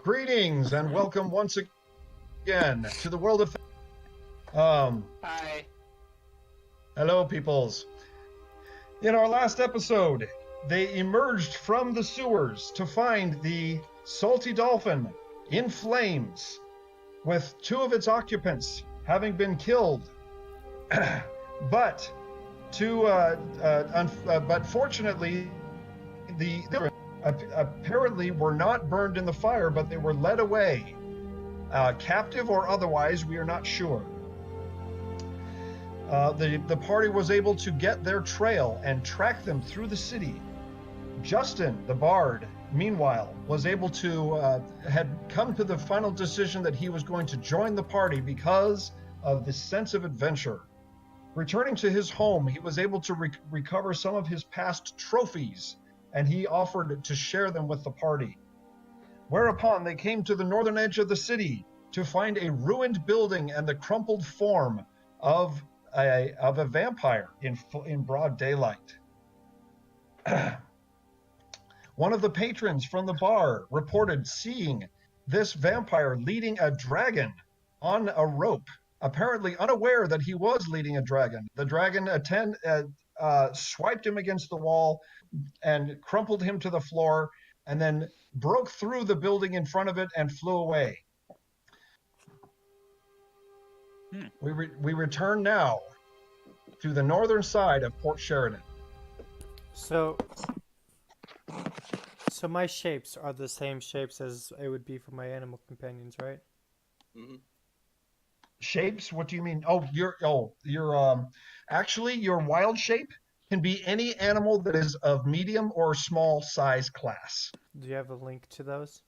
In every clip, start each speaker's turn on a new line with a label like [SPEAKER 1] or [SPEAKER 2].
[SPEAKER 1] Greetings and welcome once again to the World of
[SPEAKER 2] Hi.
[SPEAKER 1] Hello, peoples. In our last episode, they emerged from the sewers to find the salty dolphin in flames, with two of its occupants having been killed. but fortunately, the apparently were not burned in the fire, but they were led away, captive or otherwise. We are not sure. The party was able to get their trail and track them through the city. Justin, the bard, meanwhile, was able to had come to the final decision that he was going to join the party because of the sense of adventure. Returning to his home, he was able to recover some of his past trophies, and he offered to share them with the party. Whereupon they came to the northern edge of the city to find a ruined building and the crumpled form of a vampire in broad daylight. One of the patrons from the bar reported seeing this vampire leading a dragon on a rope, apparently unaware that he was leading a dragon. The dragon swiped him against the wall and crumpled him to the floor, and then broke through the building in front of it and flew away. We return now to the northern side of Port Sheridan.
[SPEAKER 3] So my shapes are the same shapes as it would be for my animal companions, right?
[SPEAKER 2] Mm-hmm.
[SPEAKER 1] Shapes? What do you mean? Actually, your wild shape can be any animal that is of medium or small size class.
[SPEAKER 3] Do you have a link to those?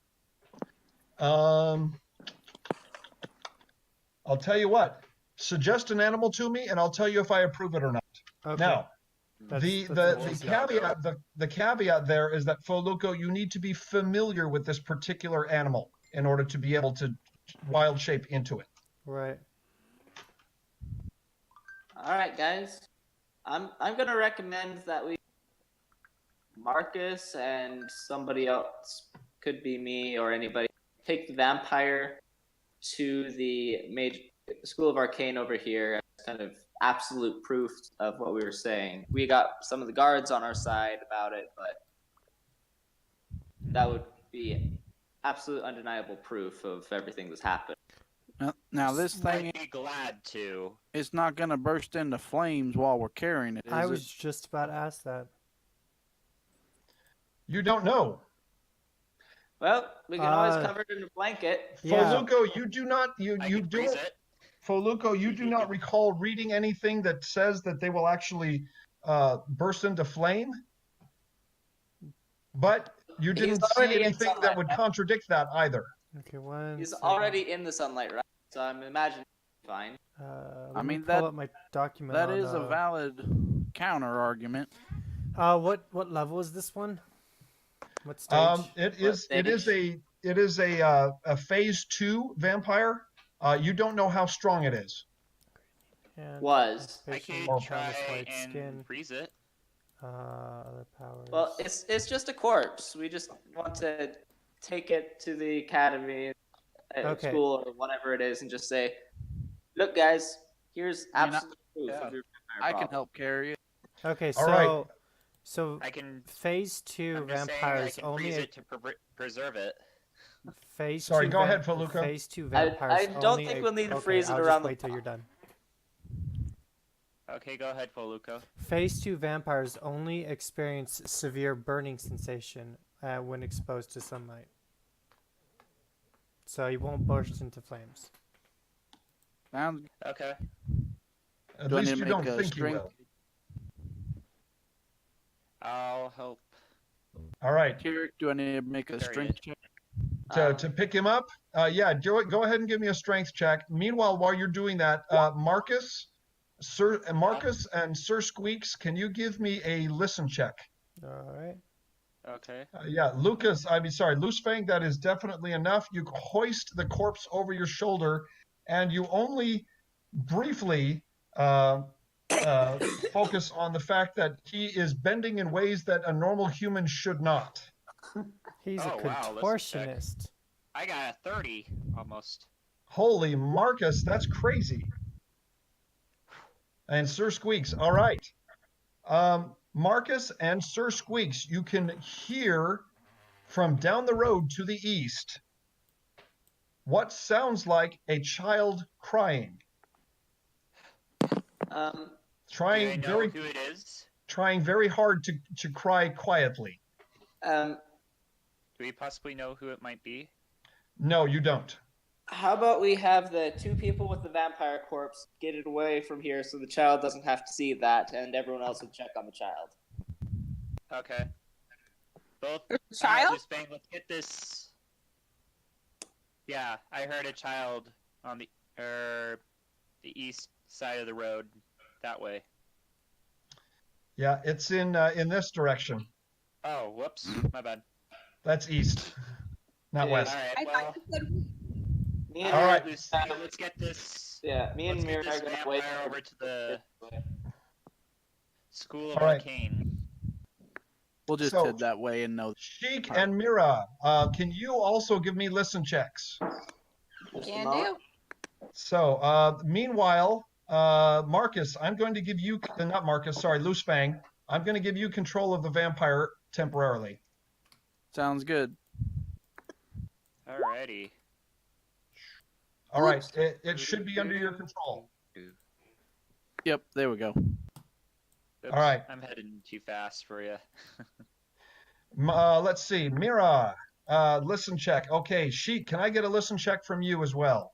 [SPEAKER 1] I'll tell you what. Suggest an animal to me, and I'll tell you if I approve it or not. Okay. Now, the caveat there is that, Foluco, you need to be familiar with this particular animal in order to be able to wild shape into it.
[SPEAKER 3] Right.
[SPEAKER 2] All right, guys. I'm gonna recommend that we Marcus and somebody else, could be me or anybody, take the vampire to the School of Arcane over here as kind of absolute proof of what we were saying. We got some of the guards on our side about it, but that would be absolute undeniable proof of everything that's happened.
[SPEAKER 4] Now this thing
[SPEAKER 5] I'd be glad to.
[SPEAKER 4] It's not going to burst into flames while we're carrying it.
[SPEAKER 3] I was just about to ask that.
[SPEAKER 1] You don't know.
[SPEAKER 2] Well, we can always cover it in a blanket.
[SPEAKER 1] Foluco, you do not Foluco, you do not
[SPEAKER 5] Mm-hmm.
[SPEAKER 1] recall reading anything that says that they will actually burst into flame? But you didn't see anything that would contradict that either.
[SPEAKER 3] Okay,
[SPEAKER 2] He's already in the sunlight, right? So I'm imagining fine.
[SPEAKER 3] I mean, pull up my document.
[SPEAKER 4] That is a valid counter argument.
[SPEAKER 3] What level is this one? What stage?
[SPEAKER 1] It is a phase 2 vampire. You don't know how strong it is.
[SPEAKER 3] And
[SPEAKER 5] I can try and freeze it.
[SPEAKER 3] Other powers.
[SPEAKER 2] Well, it's just a corpse. We just want to take it to the academy, school, or whatever it is, and just say, "Look, guys, here's absolute proof of your vampire
[SPEAKER 4] I
[SPEAKER 2] problem."
[SPEAKER 4] can help carry it.
[SPEAKER 3] Okay, so
[SPEAKER 5] I can.
[SPEAKER 3] phase 2
[SPEAKER 5] I'm just
[SPEAKER 3] vampires
[SPEAKER 5] saying I can
[SPEAKER 3] only.
[SPEAKER 5] freeze it to preserve it.
[SPEAKER 3] Phase
[SPEAKER 1] Sorry,
[SPEAKER 3] 2
[SPEAKER 1] go ahead, Foluco.
[SPEAKER 3] Phase 2 vampires.
[SPEAKER 2] I don't think we'll need to freeze it
[SPEAKER 3] I'll
[SPEAKER 2] around
[SPEAKER 3] just wait till you're done.
[SPEAKER 5] Okay, go ahead, Foluco.
[SPEAKER 3] Phase 2 vampires only experience severe burning sensation when exposed to sunlight. So you won't burst into flames.
[SPEAKER 4] Sounds
[SPEAKER 5] Okay.
[SPEAKER 1] At
[SPEAKER 4] Do I
[SPEAKER 1] least
[SPEAKER 4] need
[SPEAKER 1] you
[SPEAKER 4] to
[SPEAKER 1] don't
[SPEAKER 4] make a
[SPEAKER 1] think you
[SPEAKER 4] strength?
[SPEAKER 1] will.
[SPEAKER 5] I'll help.
[SPEAKER 1] All right.
[SPEAKER 4] Do I need to make a
[SPEAKER 5] Carry
[SPEAKER 4] strength
[SPEAKER 5] it.
[SPEAKER 4] check?
[SPEAKER 1] To pick him up? Yeah, go ahead and give me a strength check. Meanwhile, while you're doing that, Marcus and Sir Squeaks, can you give me a listen check?
[SPEAKER 3] All right.
[SPEAKER 5] Okay.
[SPEAKER 1] Yeah, Loosefang, that is definitely enough. You hoist the corpse over your shoulder, and you only briefly focus on the fact that he is bending in ways that a normal human should not.
[SPEAKER 3] He's a
[SPEAKER 5] Oh, wow, listen,
[SPEAKER 3] contortionist.
[SPEAKER 5] I got a 30 almost.
[SPEAKER 1] Holy Marcus, that's crazy. And Sir Squeaks, all right. Marcus and Sir Squeaks, you can hear from down the road to the east what sounds like a child crying.
[SPEAKER 5] Do I
[SPEAKER 1] Trying
[SPEAKER 5] know
[SPEAKER 1] very
[SPEAKER 5] who it is?
[SPEAKER 1] trying very hard to cry quietly.
[SPEAKER 5] Do we possibly know who it might be?
[SPEAKER 1] No, you don't.
[SPEAKER 2] How about we have the two people with the vampire corpse get it away from here so the child doesn't have to see that, and everyone else will check on the child.
[SPEAKER 5] Okay. Both.
[SPEAKER 6] Child?
[SPEAKER 5] Spain, let's get this. Yeah, I heard a child on the east side of the road, that way.
[SPEAKER 1] Yeah, it's in this direction.
[SPEAKER 5] Oh, whoops, my bad.
[SPEAKER 1] That's east, not
[SPEAKER 2] Yeah.
[SPEAKER 1] west.
[SPEAKER 5] All right,
[SPEAKER 6] I
[SPEAKER 5] well.
[SPEAKER 6] thought you said
[SPEAKER 2] Me and
[SPEAKER 1] All right.
[SPEAKER 5] Let's get this.
[SPEAKER 2] Yeah, me and
[SPEAKER 5] Let's
[SPEAKER 2] Mira
[SPEAKER 5] get this
[SPEAKER 2] are gonna
[SPEAKER 5] vampire
[SPEAKER 2] wait
[SPEAKER 5] over to the School of
[SPEAKER 1] All right.
[SPEAKER 5] Arcane.
[SPEAKER 4] We'll just
[SPEAKER 1] So-
[SPEAKER 4] head that way and know.
[SPEAKER 1] Sheik and Mira, can you also give me listen checks?
[SPEAKER 2] Just a
[SPEAKER 6] can
[SPEAKER 2] moment.
[SPEAKER 6] do.
[SPEAKER 1] So, meanwhile, Marcus, I'm going to give you, not Marcus, sorry, Loose Fang, I'm going to give you control of the vampire temporarily.
[SPEAKER 4] Sounds good.
[SPEAKER 5] Alrighty.
[SPEAKER 1] All right, it should be under your control.
[SPEAKER 4] Yep, there we go.
[SPEAKER 5] Oops,
[SPEAKER 1] All right.
[SPEAKER 5] I'm heading too fast for you.
[SPEAKER 1] Let's see, Mira, listen check. Okay, Sheik, can I get a listen check from you as well?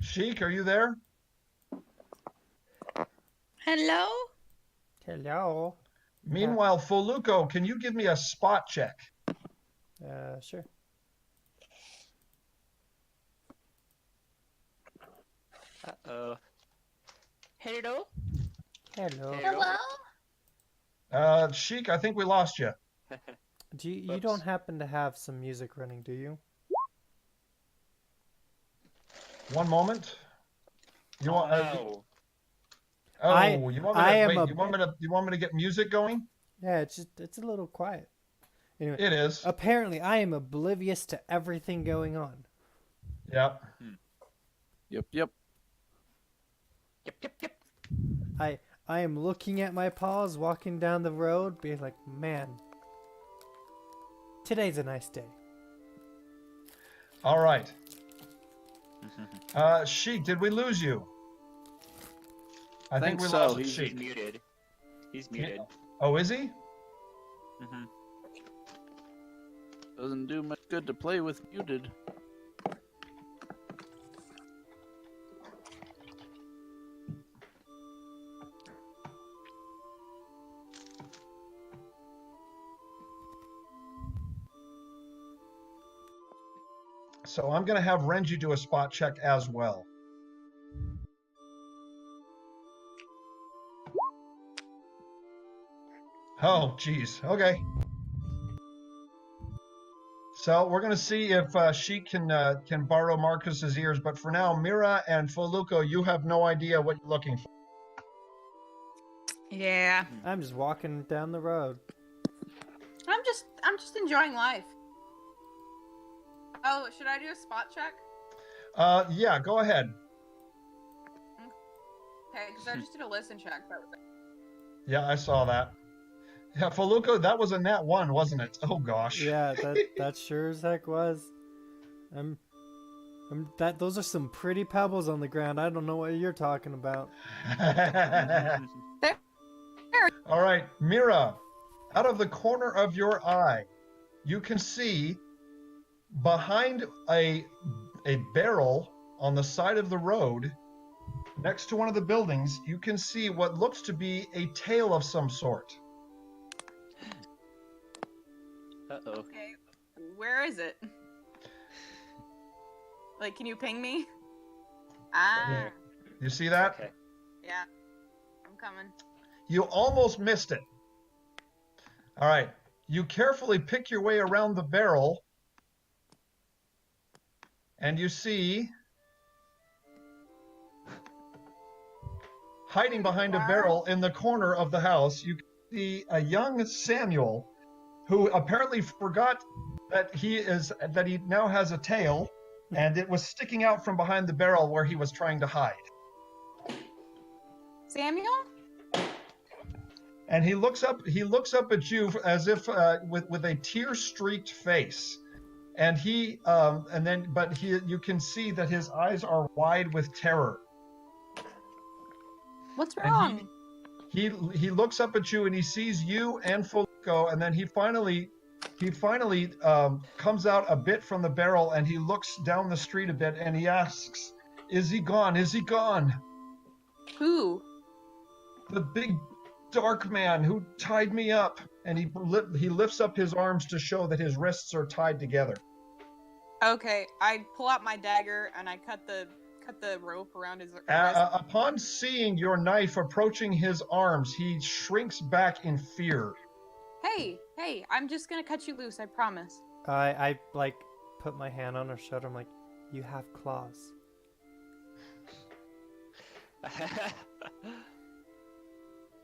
[SPEAKER 1] Sheik, are you there?
[SPEAKER 6] Hello?
[SPEAKER 3] Hello.
[SPEAKER 1] Meanwhile, Foluco, can you give me a spot check?
[SPEAKER 3] Sure.
[SPEAKER 5] Uh-oh. Hello?
[SPEAKER 3] Hello.
[SPEAKER 6] Hello?
[SPEAKER 1] Sheik, I think we lost you.
[SPEAKER 3] Do you
[SPEAKER 5] Oops.
[SPEAKER 3] don't happen to have some music running, do you?
[SPEAKER 1] One moment. You want?
[SPEAKER 5] No.
[SPEAKER 1] Oh,
[SPEAKER 3] I-
[SPEAKER 1] you want me to
[SPEAKER 3] I am
[SPEAKER 1] wait?
[SPEAKER 3] a-
[SPEAKER 1] You want me to get music going?
[SPEAKER 3] Yeah, it's a little quiet. Anyway,
[SPEAKER 1] It is.
[SPEAKER 3] apparently I am oblivious to everything going on.
[SPEAKER 1] Yep.
[SPEAKER 4] Yep.
[SPEAKER 5] Yep, yep, yep.
[SPEAKER 3] I am looking at my paws walking down the road, being like, man, today's a nice day.
[SPEAKER 1] All right. Sheik, did we lose you? I think
[SPEAKER 4] Think
[SPEAKER 1] we
[SPEAKER 4] so.
[SPEAKER 1] lost
[SPEAKER 5] He's
[SPEAKER 1] Sheik.
[SPEAKER 5] muted. He's muted.
[SPEAKER 1] Oh, is he?
[SPEAKER 5] Mm-hmm.
[SPEAKER 4] Doesn't do much good to play with muted.
[SPEAKER 1] So I'm going to have Renji do a spot check as well. Oh, geez. Okay. So we're going to see if she can borrow Marcus's ears, but for now, Mira and Foluco, you have no idea what you're looking for.
[SPEAKER 6] Yeah.
[SPEAKER 3] I'm just walking down the road.
[SPEAKER 6] I'm just enjoying life. Oh, should I do a spot check?
[SPEAKER 1] Yeah, go ahead.
[SPEAKER 6] Okay, because I just did a listen check. That was it.
[SPEAKER 1] Yeah, I saw that. Yeah, Foluco, that was a nat 1, wasn't it? Oh gosh.
[SPEAKER 3] Yeah, that sure as heck was. Those are some pretty pebbles on the ground. I don't know what you're talking about.
[SPEAKER 1] All right, Mira, out of the corner of your eye, you can see behind a barrel on the side of the road, next to one of the buildings, you can see what looks to be a tail of some sort.
[SPEAKER 5] Uh-oh.
[SPEAKER 6] Okay, where is it? Like, can you ping me? Ah,
[SPEAKER 1] You see that?
[SPEAKER 5] Okay.
[SPEAKER 6] yeah. I'm coming.
[SPEAKER 1] You almost missed it. All right. You carefully pick your way around the barrel, and you see, hiding behind a barrel in the corner of the house, you see a young Samuel, who apparently forgot that he now has a tail, and it was sticking out from behind the barrel where he was trying to hide.
[SPEAKER 6] Samuel?
[SPEAKER 1] And he looks up at you as if with a tear-streaked face, and you can see that his eyes are wide with terror.
[SPEAKER 6] What's wrong?
[SPEAKER 1] He looks up at you and he sees you and Foluco, and then he finally comes out a bit from the barrel and he looks down the street a bit and he asks, "Is he gone? Is he gone?"
[SPEAKER 6] Who?
[SPEAKER 1] "The big dark man who tied me up." And he lifts up his arms to show that his wrists are tied together.
[SPEAKER 6] Okay, I pull out my dagger and I cut the rope around his wrist.
[SPEAKER 1] Upon seeing your knife approaching his arms, he shrinks back in fear.
[SPEAKER 6] Hey, I'm just gonna cut you loose, I promise.
[SPEAKER 3] I like put my hand on her shoulder. I'm like, you have claws.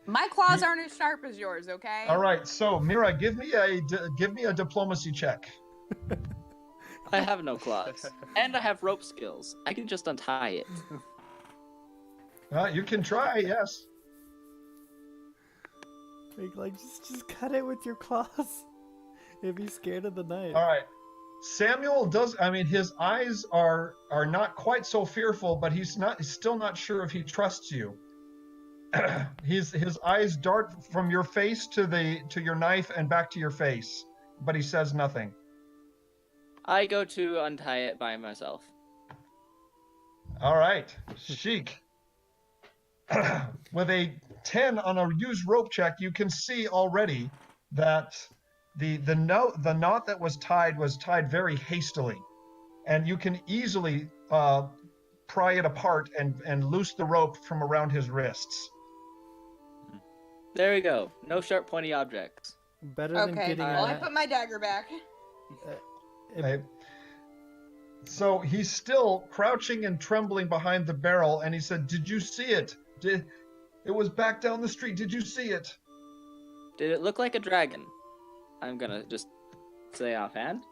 [SPEAKER 6] My claws aren't as sharp as yours, okay?
[SPEAKER 1] All right, so Mira, give me a diplomacy check.
[SPEAKER 7] I have no claws. And I have rope skills. I can just untie it.
[SPEAKER 1] You can try, yes.
[SPEAKER 3] Like just cut it with your claws. If he's scared of the knife.
[SPEAKER 1] All right. Samuel his eyes are not quite so fearful, but he's still not sure if he trusts you. His eyes dart from your face to your knife and back to your face, but he says nothing.
[SPEAKER 7] I go to untie it by myself.
[SPEAKER 1] All right, chic. With a 10 on a used rope check, you can see already that the knot that was tied very hastily, and you can easily pry it apart and loose the rope from around his wrists.
[SPEAKER 7] There we go. No sharp, pointy objects.
[SPEAKER 3] Better than
[SPEAKER 6] Okay,
[SPEAKER 3] getting
[SPEAKER 6] well, I
[SPEAKER 3] that.
[SPEAKER 6] put my dagger back.
[SPEAKER 1] Okay. So he's still crouching and trembling behind the barrel, and he said, "Did you see it? It was back down the street. Did you see it?"
[SPEAKER 7] Did it look like a dragon? I'm gonna just say offhand.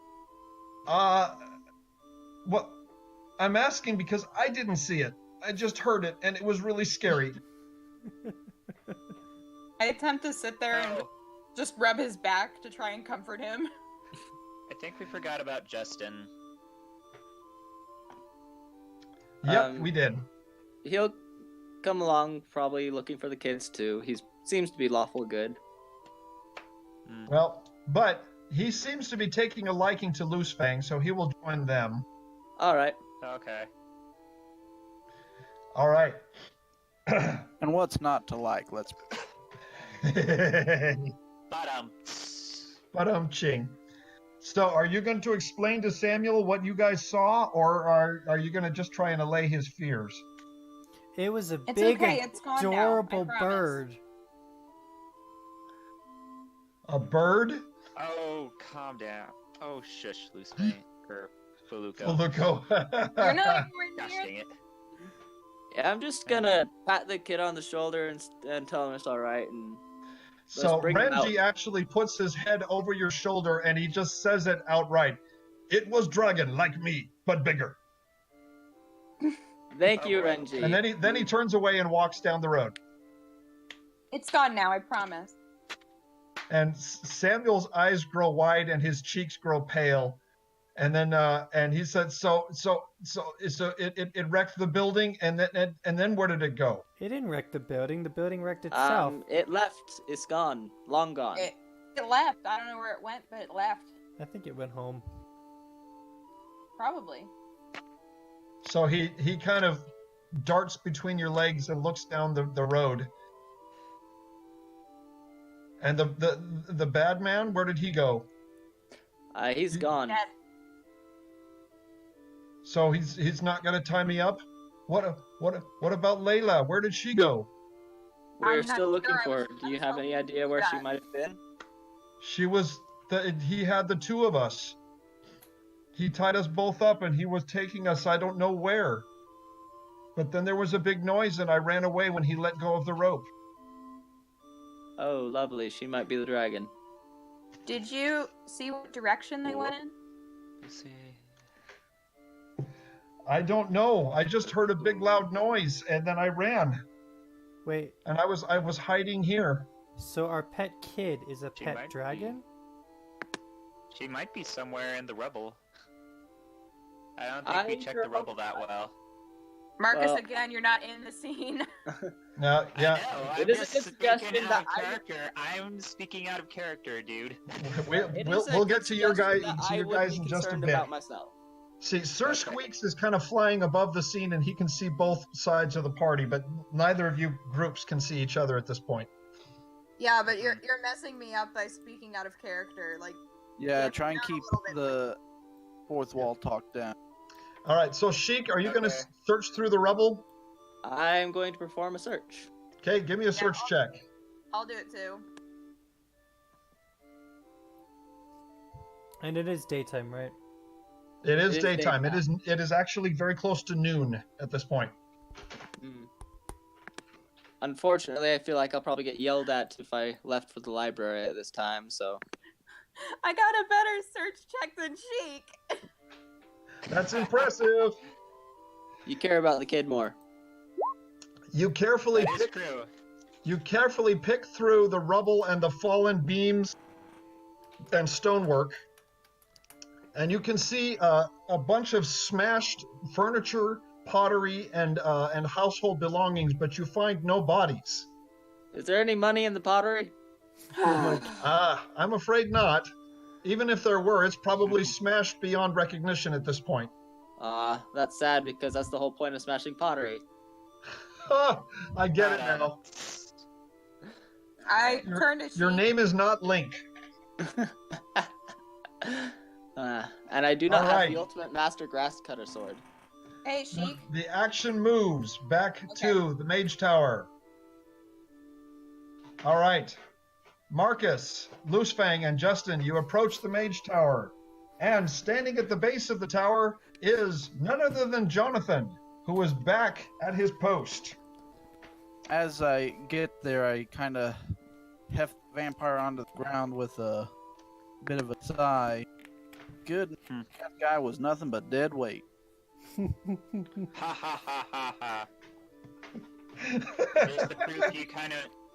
[SPEAKER 1] Well, I'm asking because I didn't see it. I just heard it, and it was really scary.
[SPEAKER 6] I attempt to sit there and just rub his back to try and comfort him.
[SPEAKER 5] I think we forgot about Justin.
[SPEAKER 1] Yep, we did.
[SPEAKER 7] He'll come along, probably looking for the kids too. He seems to be lawful good.
[SPEAKER 1] Well, but he seems to be taking a liking to Loose Fang, so he will join them.
[SPEAKER 7] All right.
[SPEAKER 5] Okay.
[SPEAKER 1] All right.
[SPEAKER 4] And what's not to like? Let's.
[SPEAKER 1] Ching. So, are you going to explain to Samuel what you guys saw, or are you going to just try and allay his fears?
[SPEAKER 3] It was a
[SPEAKER 6] It's
[SPEAKER 3] big,
[SPEAKER 6] okay, it's gone now, I
[SPEAKER 3] adorable
[SPEAKER 6] promise.
[SPEAKER 3] bird.
[SPEAKER 1] A bird?
[SPEAKER 5] Oh, calm down. Oh, shush, Lucy. Or Foluco.
[SPEAKER 1] Foluco.
[SPEAKER 6] You're not
[SPEAKER 5] Gosh
[SPEAKER 6] going
[SPEAKER 5] dang it.
[SPEAKER 7] Yeah, I'm just gonna pat the kid on the shoulder and tell him it's all right. And
[SPEAKER 1] So
[SPEAKER 7] bring him
[SPEAKER 1] Renji actually puts his head over your shoulder and he just says it outright. "It was dragon like me, but bigger."
[SPEAKER 7] thank you, Renji.
[SPEAKER 1] And then he turns away and walks down the road.
[SPEAKER 6] It's gone now, I promise.
[SPEAKER 1] And Samuel's eyes grow wide and his cheeks grow pale. And then and he said, so it wrecked the building, and then where did it go?
[SPEAKER 3] It didn't wreck the building. The building wrecked itself.
[SPEAKER 7] It left. It's gone. Long gone.
[SPEAKER 6] It left. I don't know where it went, but it left.
[SPEAKER 3] I think it went home.
[SPEAKER 6] Probably.
[SPEAKER 1] So he kind of darts between your legs and looks down the road. And the bad man, where did he go?
[SPEAKER 7] He's gone.
[SPEAKER 6] Dead.
[SPEAKER 1] So he's not gonna tie me up? What about Layla? Where did she go?
[SPEAKER 7] We're
[SPEAKER 6] I'm not
[SPEAKER 7] still looking
[SPEAKER 6] sure. I
[SPEAKER 7] for her.
[SPEAKER 6] was
[SPEAKER 7] Do you
[SPEAKER 6] just
[SPEAKER 7] have any
[SPEAKER 6] hoping
[SPEAKER 7] idea where she
[SPEAKER 6] that.
[SPEAKER 7] might have been?
[SPEAKER 1] He had the two of us. He tied us both up and he was taking us I don't know where. But then there was a big noise and I ran away when he let go of the rope.
[SPEAKER 7] Oh, lovely. She might be the dragon.
[SPEAKER 6] Did you see what direction they went in?
[SPEAKER 5] Let's see.
[SPEAKER 1] I don't know. I just heard a big loud noise and then I ran.
[SPEAKER 3] Wait,
[SPEAKER 1] And I was hiding here.
[SPEAKER 3] so our pet kid is a
[SPEAKER 5] She
[SPEAKER 3] pet
[SPEAKER 5] might
[SPEAKER 3] dragon?
[SPEAKER 5] She might be somewhere in the rubble. I don't think
[SPEAKER 7] I
[SPEAKER 5] we checked
[SPEAKER 7] sure
[SPEAKER 5] the rubble
[SPEAKER 7] hope
[SPEAKER 5] that
[SPEAKER 7] not.
[SPEAKER 5] well.
[SPEAKER 6] Marcus,
[SPEAKER 7] Well-
[SPEAKER 6] again, you're not in the scene.
[SPEAKER 1] Yeah.
[SPEAKER 5] I know,
[SPEAKER 7] It
[SPEAKER 5] I'm
[SPEAKER 7] is a
[SPEAKER 5] just
[SPEAKER 7] good
[SPEAKER 5] speaking
[SPEAKER 7] suggestion
[SPEAKER 5] out
[SPEAKER 7] that
[SPEAKER 5] of
[SPEAKER 7] I-
[SPEAKER 5] character. I'm speaking out of character, dude.
[SPEAKER 1] We'll get to your guys in just a bit.
[SPEAKER 7] about myself.
[SPEAKER 1] See, Sir
[SPEAKER 5] Okay.
[SPEAKER 1] Squeaks is kind of flying above the scene and he can see both sides of the party, but neither of you groups can see each other at this point.
[SPEAKER 6] Yeah, but you're messing me up by speaking out of character. Like,
[SPEAKER 4] Yeah,
[SPEAKER 6] Yeah,
[SPEAKER 4] try and
[SPEAKER 6] down a
[SPEAKER 4] keep
[SPEAKER 6] little bit.
[SPEAKER 4] the fourth wall talk down.
[SPEAKER 1] All right, so Sheik, are you going to
[SPEAKER 5] Okay.
[SPEAKER 1] search through the rubble?
[SPEAKER 7] I'm going to perform a search.
[SPEAKER 1] Okay, give me a search check.
[SPEAKER 6] I'll do it too.
[SPEAKER 3] And it is daytime, right?
[SPEAKER 1] It is
[SPEAKER 7] It is
[SPEAKER 1] daytime.
[SPEAKER 7] daytime.
[SPEAKER 1] It is actually very close to noon at this point.
[SPEAKER 7] Hmm. Unfortunately, I feel like I'll probably get yelled at if I left for the library at this time, so.
[SPEAKER 6] I got a better search check than Sheik.
[SPEAKER 1] That's impressive.
[SPEAKER 7] You care about the kid more.
[SPEAKER 1] You carefully
[SPEAKER 5] That is true.
[SPEAKER 1] pick through the rubble and the fallen beams and stonework, and you can see a bunch of smashed furniture, pottery, and household belongings, but you find no bodies.
[SPEAKER 7] Is there any money in the pottery?
[SPEAKER 1] I'm afraid not. Even if there were, it's probably smashed beyond recognition at this point.
[SPEAKER 7] That's sad because that's the whole point of smashing pottery.
[SPEAKER 1] I get it now.
[SPEAKER 6] I turned to Sheik.
[SPEAKER 1] Your name is not Link.
[SPEAKER 7] And I do not have
[SPEAKER 1] Alright.
[SPEAKER 7] the ultimate master grass cutter sword.
[SPEAKER 6] Hey, Sheik.
[SPEAKER 1] The action moves back to the Mage Tower. All right. Marcus, Loosefang, and Justin, you approach the Mage Tower. And standing at the base of the tower is none other than Jonathan, who is back at his post.
[SPEAKER 4] As I get there, I kind of heft the vampire onto the ground with a bit of a sigh. Good, that guy was nothing but dead weight.
[SPEAKER 5] Ha ha ha ha ha.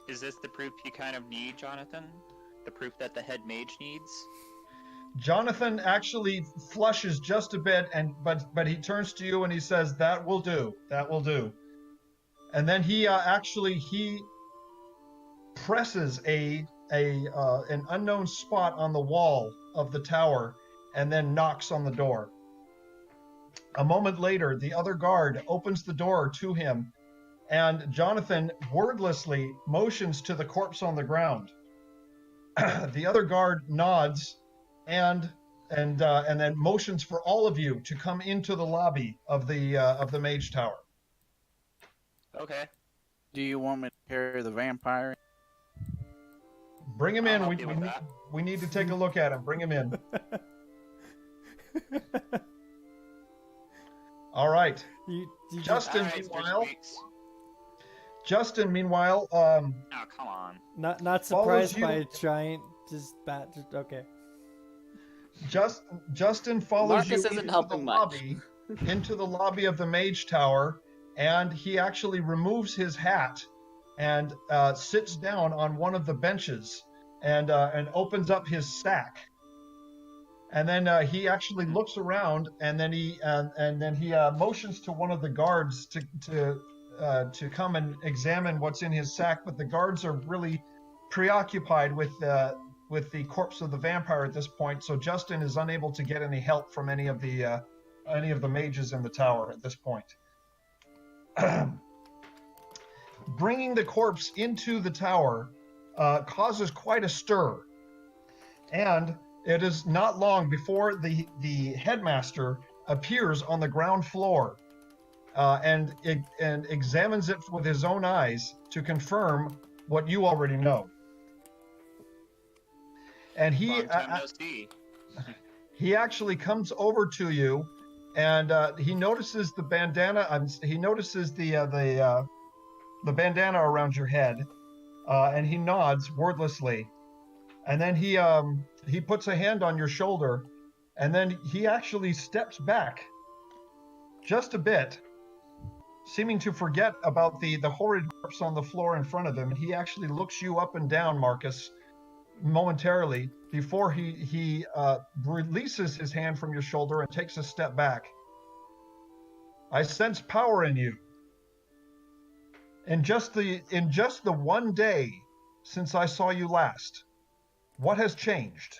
[SPEAKER 5] Is this the proof you kind of need, Jonathan? The proof that the head mage needs?
[SPEAKER 1] Jonathan actually flushes just a bit, but he turns to you and he says, "That will do. That will do." And then he presses an unknown spot on the wall of the tower and then knocks on the door. A moment later, the other guard opens the door to him, and Jonathan wordlessly motions to the corpse on the ground. The other guard nods and then motions for all of you to come into the lobby of the Mage Tower.
[SPEAKER 5] Okay.
[SPEAKER 4] Do you want me to carry the vampire?
[SPEAKER 1] Bring him
[SPEAKER 5] I'll
[SPEAKER 1] in.
[SPEAKER 5] help you with that.
[SPEAKER 1] We need to take a look at him. Bring him in. All right.
[SPEAKER 3] You
[SPEAKER 1] Justin,
[SPEAKER 5] Alright,
[SPEAKER 1] meanwhile.
[SPEAKER 5] Squeaks.
[SPEAKER 1] Justin, meanwhile,
[SPEAKER 5] Oh, come on.
[SPEAKER 3] not
[SPEAKER 1] Follows
[SPEAKER 3] surprised
[SPEAKER 1] you.
[SPEAKER 3] by a giant just bat. Okay.
[SPEAKER 1] Justin follows
[SPEAKER 7] Marcus
[SPEAKER 1] you
[SPEAKER 7] isn't
[SPEAKER 1] into
[SPEAKER 7] helping
[SPEAKER 1] the
[SPEAKER 7] much.
[SPEAKER 1] lobby, into the lobby of the Mage Tower, and he actually removes his hat and sits down on one of the benches and opens up his sack. And then he actually looks around, and then he motions to one of the guards to come and examine what's in his sack. But the guards are really preoccupied with the corpse of the vampire at this point, so Justin is unable to get any help from any of the mages in the tower at this point. Bringing the corpse into the tower causes quite a stir, and it is not long before the headmaster appears on the ground floor and examines it with his own eyes to confirm what you already know. and
[SPEAKER 5] Long time no see.
[SPEAKER 1] he actually comes over to you, and he notices the bandana. He notices the bandana around your head, and he nods wordlessly, and then he puts a hand on your shoulder, and then he actually steps back just a bit, seeming to forget about the horrid corpse on the floor in front of him. He actually looks you up and down, Marcus, momentarily before he releases his hand from your shoulder and takes a step back. I sense power in you. In just the one day since I saw you last, what has changed?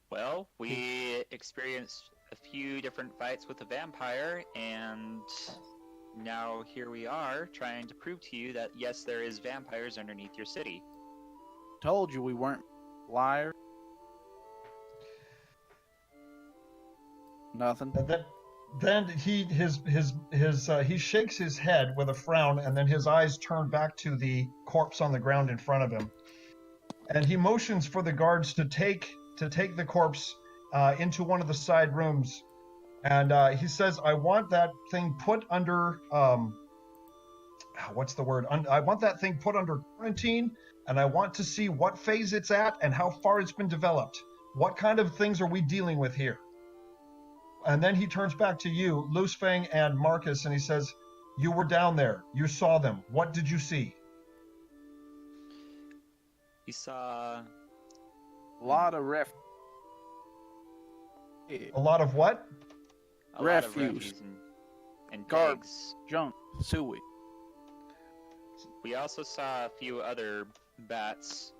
[SPEAKER 5] Well, we experienced a few different fights with the vampire, and now here we are trying to prove to you that yes, there is vampires underneath your city.
[SPEAKER 4] Told you we weren't liars. Nothing.
[SPEAKER 1] Then he shakes his head with a frown, and then his eyes turn back to the corpse on the ground in front of him, and he motions for the guards to take the corpse into one of the side rooms, and he says, "I want that thing put under what's the word? I want that thing put under quarantine, and I want to see what phase it's at and how far it's been developed. What kind of things are we dealing with here?" And then he turns back to you, Loosefang and Marcus, and he says, "You were down there. You saw them. What did you see?"
[SPEAKER 5] We saw
[SPEAKER 4] A lot of
[SPEAKER 1] A lot of what?
[SPEAKER 5] a lot of
[SPEAKER 4] Refuse.
[SPEAKER 5] refuse and
[SPEAKER 4] Garbage.
[SPEAKER 5] pigs.
[SPEAKER 4] junk, sewage.
[SPEAKER 5] We also saw a few other bats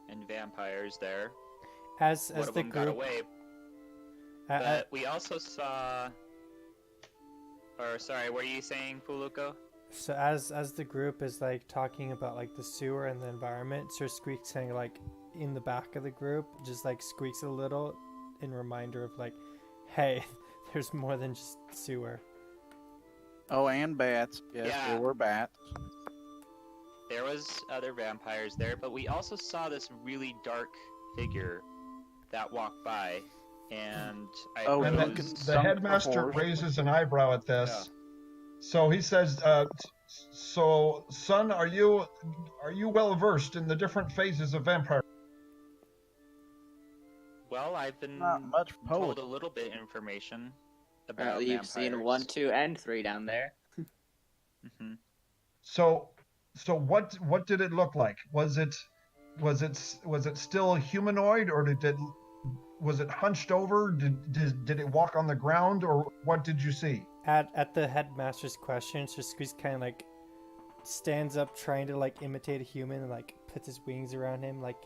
[SPEAKER 5] and vampires there.
[SPEAKER 3] As
[SPEAKER 5] One of
[SPEAKER 3] the
[SPEAKER 5] them got
[SPEAKER 3] group,
[SPEAKER 5] away, but we also saw. Or sorry, what are you saying, Fuluko?
[SPEAKER 3] so as the group is like talking about like the sewer and the environment, Sir Squeak's saying like in the back of the group, just like squeaks a little in reminder of like, hey, there's more than just sewer.
[SPEAKER 4] Oh, and bats. Yes,
[SPEAKER 5] Yeah.
[SPEAKER 4] there were bats.
[SPEAKER 5] There was other vampires there, but we also saw this really dark figure that walked by, and I
[SPEAKER 4] Oh,
[SPEAKER 1] And
[SPEAKER 4] Duncan
[SPEAKER 1] the
[SPEAKER 4] sunk
[SPEAKER 1] headmaster
[SPEAKER 4] before.
[SPEAKER 1] raises an eyebrow at this. So he says, "So, son, are you well versed in the different phases of vampire?"
[SPEAKER 5] well, I've been
[SPEAKER 4] Not much
[SPEAKER 5] told
[SPEAKER 4] poetry.
[SPEAKER 5] a little bit information about
[SPEAKER 7] Apparently, you've seen
[SPEAKER 5] vampires.
[SPEAKER 7] 1, 2, and 3 down there.
[SPEAKER 5] Hmm.
[SPEAKER 1] So what did it look like? Was it still humanoid, or was it hunched over? Did it walk on the ground, or what did you see?
[SPEAKER 3] At the headmaster's question, Sir Squeaks kind of like stands up, trying to like imitate a human, and like puts his wings around him like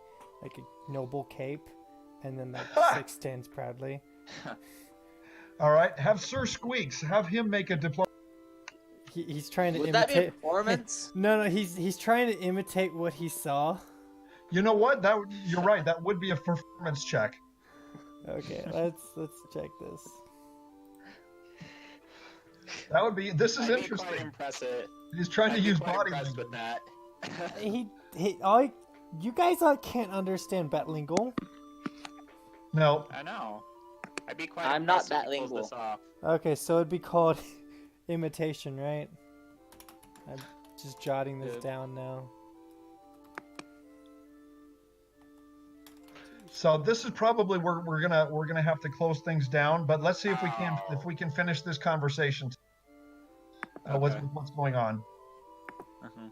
[SPEAKER 3] a noble cape, and then like stands proudly.
[SPEAKER 1] All right, have Sir Squeaks, have him make a diploma.
[SPEAKER 3] He's trying to
[SPEAKER 7] Would that
[SPEAKER 3] imitate.
[SPEAKER 7] be a performance?
[SPEAKER 3] No, he's trying to imitate what he saw.
[SPEAKER 1] You know what? You're right. That would be a performance check.
[SPEAKER 3] Okay, let's check this.
[SPEAKER 1] That would be. This is
[SPEAKER 5] I'd be quite
[SPEAKER 1] interesting.
[SPEAKER 5] impressed.
[SPEAKER 1] He's trying to
[SPEAKER 5] I'd be
[SPEAKER 1] use
[SPEAKER 5] quite
[SPEAKER 1] body
[SPEAKER 5] impressed
[SPEAKER 1] language.
[SPEAKER 5] with
[SPEAKER 3] He
[SPEAKER 5] that.
[SPEAKER 3] you guys can't understand Betlingal.
[SPEAKER 1] No,
[SPEAKER 5] I know. I'd be quite
[SPEAKER 7] I'm not
[SPEAKER 5] impressed if he pulls
[SPEAKER 7] bilingual.
[SPEAKER 5] this off.
[SPEAKER 3] Okay, so it'd be called imitation, right? I'm just jotting this
[SPEAKER 5] Yeah.
[SPEAKER 3] down now.
[SPEAKER 1] so this is probably where we're gonna have to close things down. But let's see if we can finish this conversation.
[SPEAKER 5] Okay.
[SPEAKER 1] What's going on?
[SPEAKER 5] Mhm.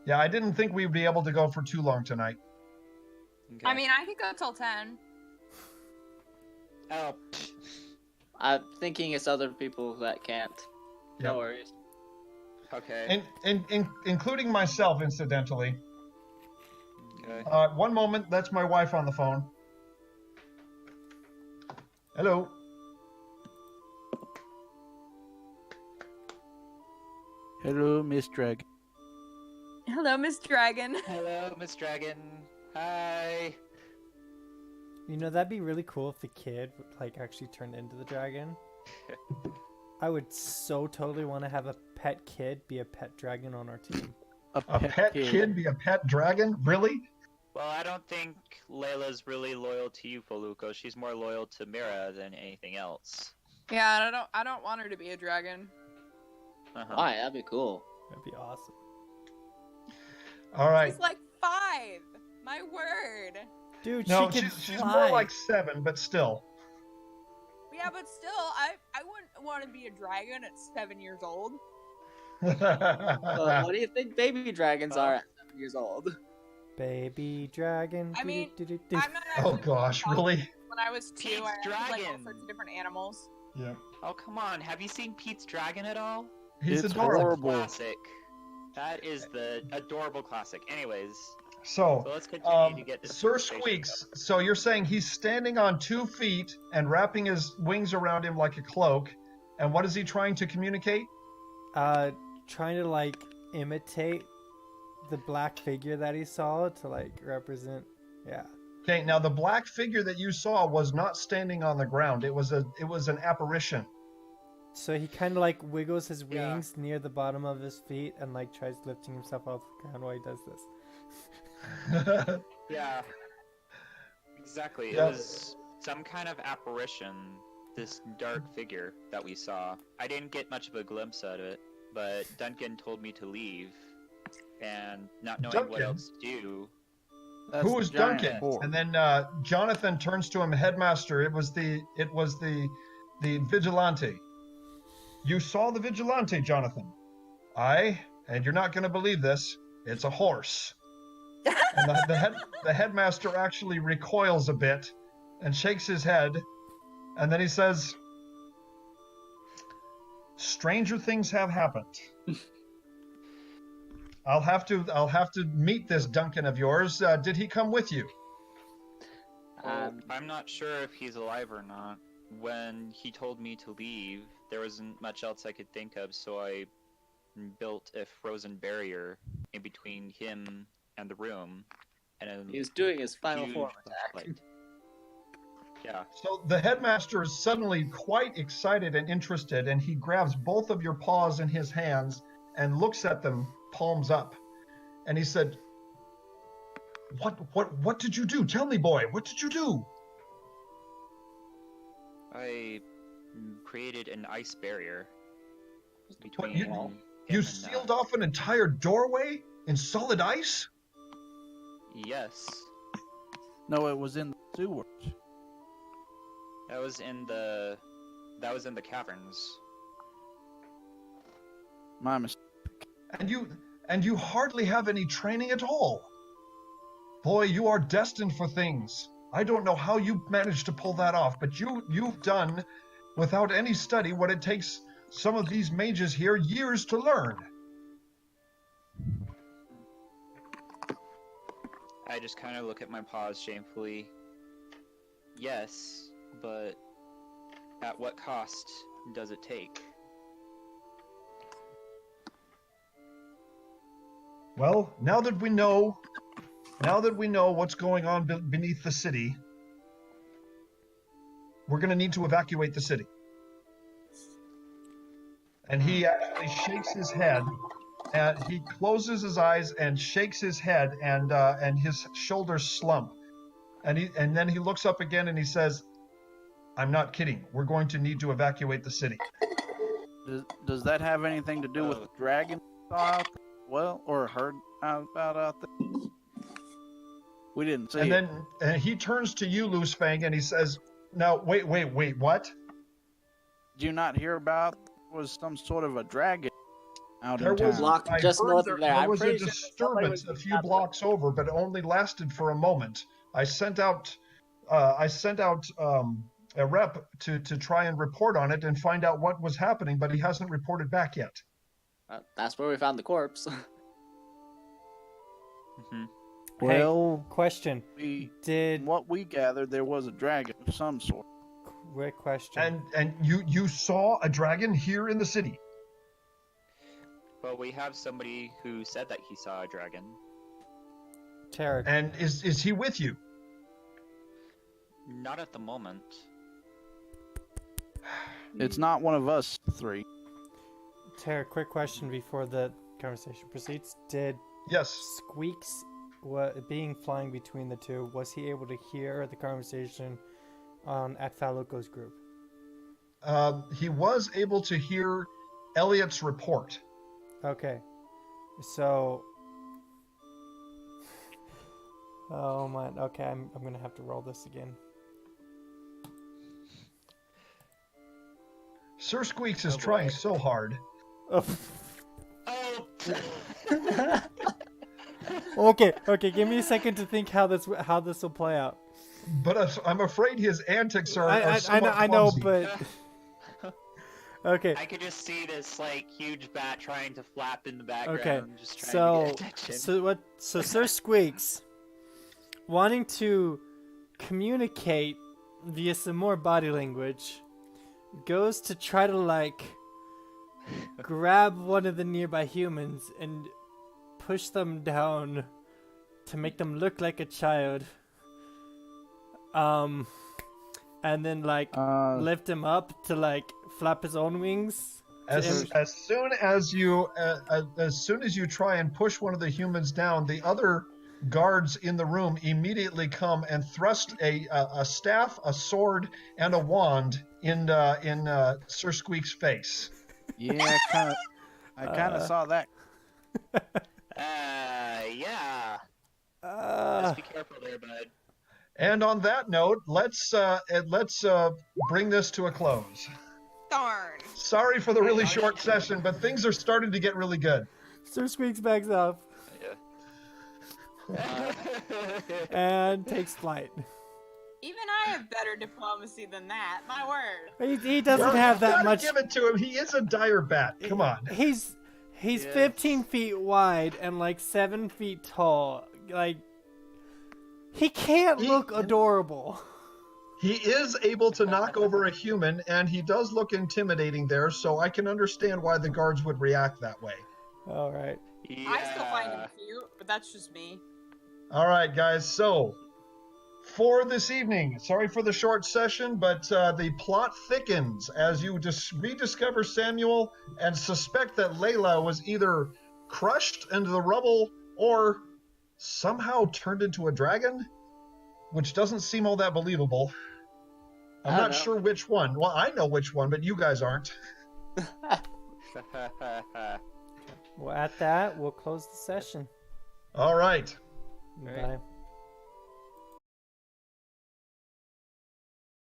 [SPEAKER 1] Yeah, I didn't think we'd be able to go for too long tonight.
[SPEAKER 5] Okay.
[SPEAKER 6] I mean, I could go till 10.
[SPEAKER 5] Oh,
[SPEAKER 7] I'm thinking it's other people that can't.
[SPEAKER 1] Yep.
[SPEAKER 7] No worries.
[SPEAKER 5] okay.
[SPEAKER 1] Including myself, incidentally.
[SPEAKER 5] Okay.
[SPEAKER 1] One moment, that's my wife on the phone. Hello.
[SPEAKER 4] Hello, Miss Dragon.
[SPEAKER 6] Hello, Miss Dragon.
[SPEAKER 5] Hello, Miss Dragon. Hi.
[SPEAKER 3] You know, that'd be really cool if the kid like actually turned into the dragon. I would so totally want to have a pet kid be a pet dragon on our team.
[SPEAKER 4] A
[SPEAKER 1] A pet kid be a pet dragon? Really?
[SPEAKER 5] Well, I don't think Layla's really loyal to you, Foluco. She's more loyal to Mira than anything else.
[SPEAKER 6] Yeah, I don't want her to be a dragon.
[SPEAKER 7] Why? That'd be cool.
[SPEAKER 3] That'd be awesome.
[SPEAKER 1] All right.
[SPEAKER 6] She's like 5. My word.
[SPEAKER 3] Dude,
[SPEAKER 1] No,
[SPEAKER 3] she can
[SPEAKER 1] she's
[SPEAKER 3] fly.
[SPEAKER 1] more like 7, but still.
[SPEAKER 6] Yeah, but still, I wouldn't want to be a dragon at 7 years old.
[SPEAKER 7] What do you think baby dragons are at 7 years old?
[SPEAKER 3] Baby dragon.
[SPEAKER 6] I mean,
[SPEAKER 3] do-do-do-do-do.
[SPEAKER 6] I'm not
[SPEAKER 1] Oh
[SPEAKER 6] actually
[SPEAKER 1] gosh, really?
[SPEAKER 6] When I was 2,
[SPEAKER 5] Pete's
[SPEAKER 6] I had like all
[SPEAKER 5] dragon.
[SPEAKER 6] sorts of different animals.
[SPEAKER 1] Yeah.
[SPEAKER 5] Oh, come on. Have you seen Pete's dragon at all?
[SPEAKER 1] He's
[SPEAKER 4] It's
[SPEAKER 1] adorable.
[SPEAKER 4] horrible.
[SPEAKER 5] Classic. That is the adorable classic. Anyways,
[SPEAKER 1] So,
[SPEAKER 5] so let's continue to get this
[SPEAKER 1] Sir
[SPEAKER 5] conversation
[SPEAKER 1] Squeaks, so you're saying he's standing on 2 feet and wrapping his wings around him like a cloak, and what is he trying to communicate?
[SPEAKER 3] Trying to like imitate the black figure that he saw to like represent. Yeah.
[SPEAKER 1] Okay, now the black figure that you saw was not standing on the ground. It was an apparition.
[SPEAKER 3] So he kind of like wiggles his
[SPEAKER 5] Yeah.
[SPEAKER 3] wings near the bottom of his feet and like tries lifting himself off the ground while he does this.
[SPEAKER 5] Yeah, exactly.
[SPEAKER 1] Yeah.
[SPEAKER 5] It was some kind of apparition, this dark figure that we saw. I didn't get much of a glimpse at it, but Duncan told me to leave, and not knowing what
[SPEAKER 1] Duncan?
[SPEAKER 5] else to do.
[SPEAKER 4] That's
[SPEAKER 1] Who
[SPEAKER 4] the
[SPEAKER 1] was
[SPEAKER 4] giant
[SPEAKER 1] Duncan?
[SPEAKER 4] boar.
[SPEAKER 1] And then Jonathan turns to him, headmaster. It was the vigilante. You saw the vigilante, Jonathan. Aye, and you're not going to believe this. It's a horse. And the headmaster actually recoils a bit and shakes his head, and then he says, "Stranger things have happened. I'll have to meet this Duncan of yours. Did he come with you?"
[SPEAKER 5] Well, I'm not sure if he's alive or not. When he told me to leave, there wasn't much else I could think of, so I built a frozen barrier in between him and the room, and
[SPEAKER 7] He was doing his final
[SPEAKER 5] huge
[SPEAKER 7] form attack.
[SPEAKER 5] flashlight. Yeah.
[SPEAKER 1] So the headmaster is suddenly quite excited and interested, and he grabs both of your paws in his hands and looks at them, palms up. And he said, What did you do? Tell me, boy, what did you do?"
[SPEAKER 5] I created an ice barrier between
[SPEAKER 1] you-
[SPEAKER 5] him
[SPEAKER 1] You
[SPEAKER 5] and
[SPEAKER 1] sealed off an entire doorway in solid ice?
[SPEAKER 5] Yes,
[SPEAKER 4] No, it was in the sewers.
[SPEAKER 5] that was in the caverns.
[SPEAKER 4] My mistake.
[SPEAKER 1] And you hardly have any training at all. Boy, you are destined for things. I don't know how you managed to pull that off, but you've done, without any study, what it takes some of these mages here years to learn.
[SPEAKER 5] I just kind of look at my paws shamefully. Yes, but at what cost does it take?
[SPEAKER 1] Well, now that we know what's going on beneath the city, we're going to need to evacuate the city. And he actually shakes his head, and he closes his eyes and shakes his head, and his shoulders slump. And then he looks up again and he says, "I'm not kidding. We're going to need to evacuate the city."
[SPEAKER 4] Does that have anything to do with the dragon out there? Well, or heard about out there? We didn't see it.
[SPEAKER 1] And he turns to you, Loose Fang, and he says, "Now, wait, what?
[SPEAKER 4] Did you not hear about? Was some sort of a dragon out
[SPEAKER 1] There
[SPEAKER 4] in
[SPEAKER 1] was
[SPEAKER 4] town?
[SPEAKER 7] Block
[SPEAKER 1] I
[SPEAKER 7] just
[SPEAKER 1] heard
[SPEAKER 7] north of there.
[SPEAKER 1] There
[SPEAKER 7] I'm
[SPEAKER 1] was a
[SPEAKER 7] pretty sure that somebody
[SPEAKER 1] disturbance
[SPEAKER 7] was
[SPEAKER 1] a few
[SPEAKER 7] out there.
[SPEAKER 1] blocks over, but it only lasted for a moment. I sent out a rep to try and report on it and find out what was happening, but he hasn't reported back yet."
[SPEAKER 7] That's where we found the corpse.
[SPEAKER 5] Hmm.
[SPEAKER 4] Well,
[SPEAKER 3] Question.
[SPEAKER 4] from what we gathered, there was a dragon of some sort.
[SPEAKER 3] Quick question.
[SPEAKER 1] And you saw a dragon here in the city?
[SPEAKER 5] Well, we have somebody who said that he saw a dragon.
[SPEAKER 3] Tarek,
[SPEAKER 1] And is he with you?
[SPEAKER 5] Not at the moment.
[SPEAKER 4] It's not one of us three.
[SPEAKER 3] Tarek, quick question before the conversation proceeds. Did
[SPEAKER 1] Yes.
[SPEAKER 3] Squeaks, being flying between the two, was he able to hear the conversation at Faluco's group?
[SPEAKER 1] He was able to hear Elliot's report.
[SPEAKER 3] Okay, so. Oh man. Okay, I'm gonna have to roll this again.
[SPEAKER 1] Sir Squeaks is
[SPEAKER 5] Oh, boy.
[SPEAKER 1] trying so hard.
[SPEAKER 3] Oh.
[SPEAKER 5] Oh.
[SPEAKER 3] Okay. Give me a second to think how this will play out.
[SPEAKER 1] But I'm afraid his antics are somewhat
[SPEAKER 3] I know,
[SPEAKER 1] clumsy.
[SPEAKER 3] but okay.
[SPEAKER 5] I could just see this like huge bat trying to flap in the background,
[SPEAKER 3] Okay,
[SPEAKER 5] just trying
[SPEAKER 3] so
[SPEAKER 5] to get attention.
[SPEAKER 3] so Sir Squeaks, wanting to communicate via some more body language, goes to try to like grab one of the nearby humans and push them down to make them look like a child. And then like lift him up to like flap his own wings.
[SPEAKER 1] As soon as you try and push one of the humans down, the other guards in the room immediately come and thrust a staff, a sword, and a wand in Sir Squeak's face.
[SPEAKER 4] Yeah, I kind of saw that.
[SPEAKER 5] Yeah. Just be careful there, bud.
[SPEAKER 1] And on that note, let's bring this to a close.
[SPEAKER 6] Darn.
[SPEAKER 1] Sorry for the really short session, but things are starting to get really good.
[SPEAKER 3] Sir Squeaks backs off
[SPEAKER 5] Yeah.
[SPEAKER 3] and takes flight.
[SPEAKER 6] Even I have better diplomacy than that. My word.
[SPEAKER 3] He doesn't have that
[SPEAKER 1] Gotta
[SPEAKER 3] much.
[SPEAKER 1] Give it to him. He is a dire bat. Come on.
[SPEAKER 3] He's
[SPEAKER 5] Yes.
[SPEAKER 3] 15 feet wide and like 7 feet tall. Like he can't look adorable.
[SPEAKER 1] He is able to knock over a human, and he does look intimidating there, so I can understand why the guards would react that way.
[SPEAKER 3] All right.
[SPEAKER 5] Yeah.
[SPEAKER 6] I still find him cute, but that's just me.
[SPEAKER 1] All right, guys. So for this evening, sorry for the short session, but the plot thickens as you rediscover Samuel and suspect that Layla was either crushed into the rubble or somehow turned into a dragon, which doesn't seem all that believable. I'm not sure which one. Well, I know which one, but you guys aren't.
[SPEAKER 3] Well, at that, we'll close the session.
[SPEAKER 1] All right.
[SPEAKER 3] Bye.